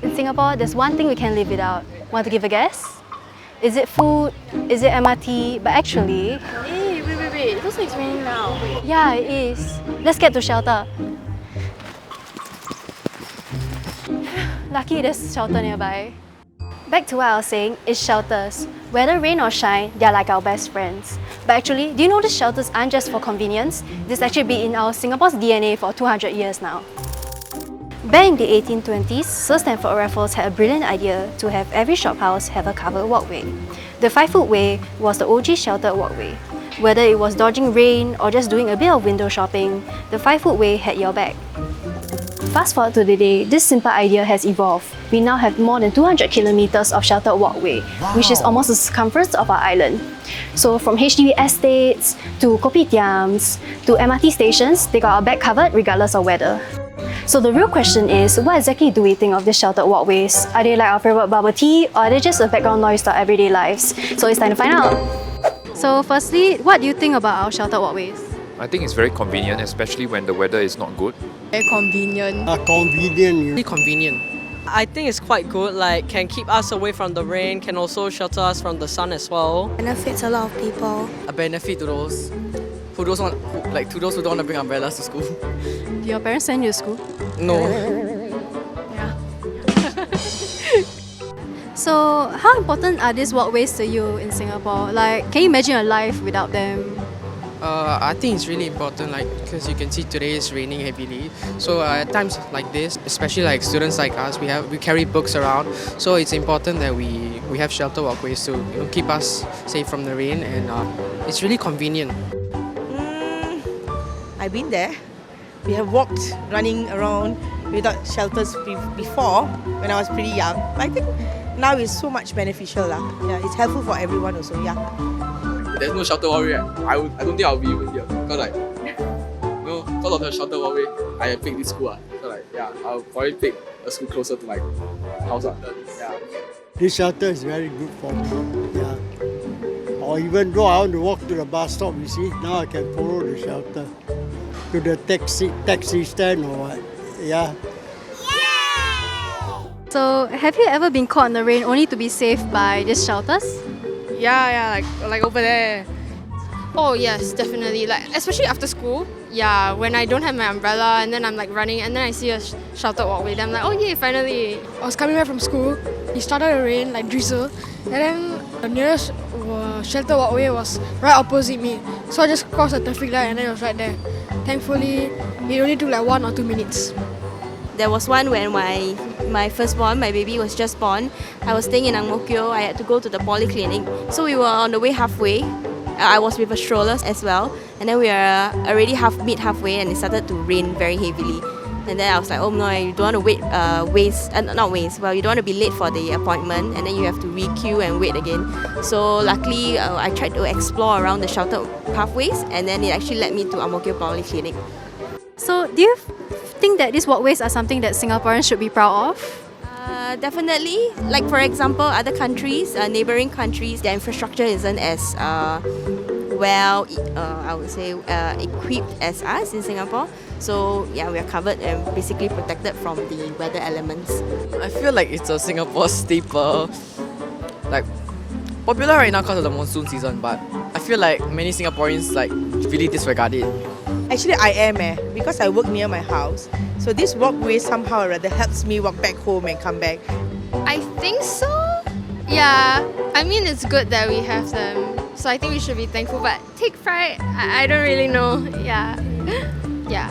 In Singapore, there's one thing we can't live without. Want to give a guess? Is it food? Is it MRT? But actually... Hey, wait. It looks like it's raining now. Yeah, it is. Let's get to shelter. Lucky there's shelter nearby. Back to what I was saying, is shelters. Whether rain or shine, they're like our best friends. But actually, do you know these shelters aren't just for convenience? This actually been in our Singapore's DNA for 200 years now. Back in the 1820s, Sir Stamford Raffles had a brilliant idea to have every shophouse have a covered walkway. The 5-foot way was the OG sheltered walkway. Whether it was dodging rain or just doing a bit of window shopping, the 5-foot way had your back. Fast forward to today, this simple idea has evolved. We now have more than 200 kilometers of sheltered walkway, which is almost the circumference of our island. So from HDB estates, to kopitiams, to MRT stations, they got our back covered regardless of weather. So the real question is, what exactly do we think of these sheltered walkways? Are they like our favorite bubble tea, or are they just a background noise to our everyday lives? So it's time to find out. So firstly, what do you think about our sheltered walkways? I think it's very convenient, especially when the weather is not good. Very convenient. Really convenient. I think it's quite good, like can keep us away from the rain, can also shelter us from the sun as well. Benefits a lot of people. A benefit to those who don't want to bring umbrellas to school. Do your parents send you to school? No. Yeah. So how important are these walkways to you in Singapore? Like, can you imagine a life without them? I think it's really important, like because you can see today it's raining heavily. So at times like this, especially like students like us, we carry books around. So it's important that we have shelter walkways to keep us safe from the rain, and it's really convenient. I've been there. We have walked, running around without shelters before when I was pretty young. But I think now it's so much beneficial. Yeah, it's helpful for everyone also. Yeah. There's no shelter walkway, I don't think I'll be even here. Because because of the shelter walkway, I picked this school. So I'll probably pick a school closer to my house. Yeah. This shelter is very good for me. Yeah. Or even though I want to walk to the bus stop, you see, now I can follow the shelter to the taxi stand or what. Yeah. So have you ever been caught in the rain only to be saved by these shelters? Yeah, like over there. Oh yes, definitely. Like especially after school. Yeah, when I don't have my umbrella and then I'm like running and then I see a sheltered walkway, then I'm like, oh yeah, finally. I was coming back from school. It started to rain, like drizzle, and then the nearest sheltered walkway was right opposite me. So I just crossed the traffic light and then it was right there. Thankfully, it only took like 1 or 2 minutes. There was one when my firstborn, my baby was just born. I was staying in Ang Mo Kio. I had to go to the polyclinic. So we were on the way halfway. I was with a stroller as well. And then we were already halfway and it started to rain very heavily. And then I was like, oh no, you don't want to you don't want to be late for the appointment and then you have to re-queue and wait again. So luckily, I tried to explore around the sheltered pathways and then it actually led me to Ang Mo Kio Polyclinic. So do you think that these walkways are something that Singaporeans should be proud of? Definitely. Like for example, other countries, neighboring countries, their infrastructure isn't as I would say, equipped as us in Singapore. So yeah, we are covered and basically protected from the weather elements. I feel like it's a Singapore staple, like popular right now because of the monsoon season. But I feel like many Singaporeans like really disregard it. Actually, I am because I work near my house. So this walkway somehow or rather helps me walk back home and come back. I think so. Yeah, I mean it's good that we have them. So I think we should be thankful. But take pride, I don't really know. Yeah. Yeah.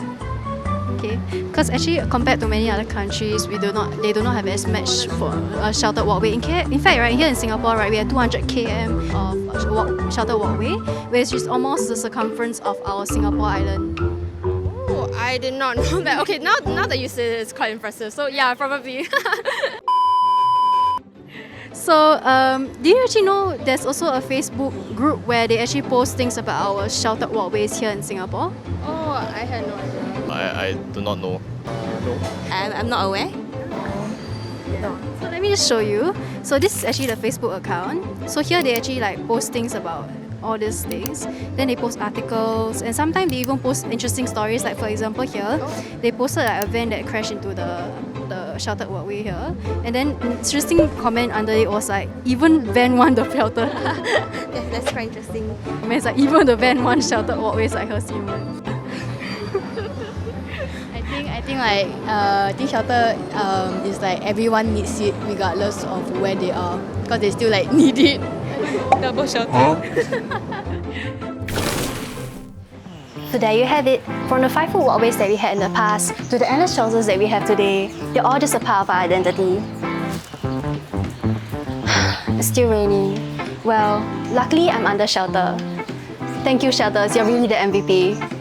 Okay, because actually compared to many other countries, they do not have as much for a sheltered walkway. In fact, right here in Singapore, right, we have 200 km of sheltered walkway, which is almost the circumference of our Singapore island. Oh, I did not know that. Okay, now that you say it, it's quite impressive. So yeah, probably. So, do you actually know there's also a Facebook group where they actually post things about our sheltered walkways here in Singapore? Oh, I had no idea. I do not know. No. I'm not aware. No. So let me just show you. So this is actually the Facebook account. So here they actually like post things about all these things. Then they post articles and sometimes they even post interesting stories. Like for example here, they posted like a van that crashed into the sheltered walkway here. And then interesting comment under it was like, even van want the shelter. Yeah, that's quite interesting. It's like even the van want sheltered walkways like her I think shelter is like everyone needs it regardless of where they are because they still like need it. Double shelter. So there you have it. From the 5-foot walkways that we had in the past to the endless shelters that we have today, they're all just a part of our identity. It's still raining. Well, luckily I'm under shelter. Thank you, shelters. You're really the MVP.